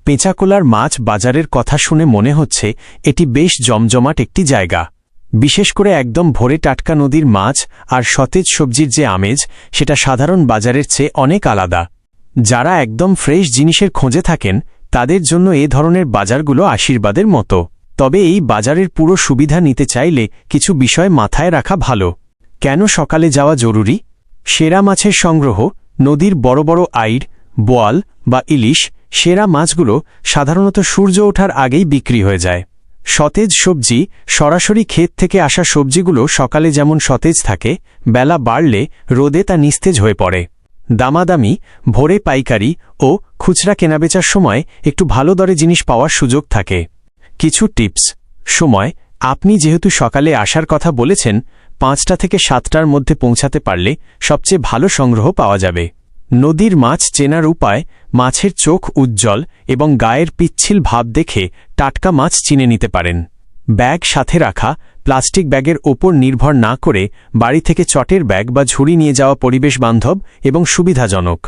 পেঁচাকোলার মাছ বাজারের কথা শুনে মনে হচ্ছে এটি বেশ জমজমাট একটি জায়গা। বিশেষ করে একদম ভোরে টাটকা নদীর মাছ আর সতেজ সবজির যে আমেজ, সেটা সাধারণ বাজারের চেয়ে অনেক আলাদা। যারা একদম ফ্রেশ জিনিসের খোঁজে থাকেন তাদের জন্য এ ধরনের বাজারগুলো আশীর্বাদের মতো। তবে এই বাজারের পুরো সুবিধা নিতে চাইলে কিছু বিষয় মাথায় রাখা ভালো। কেন সকালে যাওয়া জরুরি? সেরা মাছের সংগ্রহ। নদীর বড় বড় আইড়, বোয়াল বা ইলিশ সেরা মাছগুলো সাধারণত সূর্য ওঠার আগেই বিক্রি হয়ে যায়। সতেজ সবজি, সরাসরি ক্ষেত থেকে আসা সবজিগুলো সকালে যেমন সতেজ থাকে, বেলা বাড়লে রোদে তা নিস্তেজ হয়ে পড়ে। দামাদামি, ভোরে পাইকারি ও খুচরা কেনাবেচার সময় একটু ভালো দরে জিনিস পাওয়ার সুযোগ থাকে। কিছু টিপস। সময়। আপনি যেহেতু সকালে আসার কথা বলেছেন, 5টা থেকে 7টার মধ্যে পৌঁছাতে পারলে সবচেয়ে ভালো সংগ্রহ পাওয়া যাবে। নদীর মাছ চেনার উপায়: মাছের চোখ উজ্জ্বল এবং গায়ের পিচ্ছিল ভাব দেখে টাটকা মাছ চিনে নিতে পারেন। ব্যাগ সাথে রাখা। প্লাস্টিক ব্যাগের ওপর নির্ভর না করে বাড়ি থেকে চটের ব্যাগ বা ঝুড়ি নিয়ে যাওয়া পরিবেশ বান্ধব এবং সুবিধাজনক।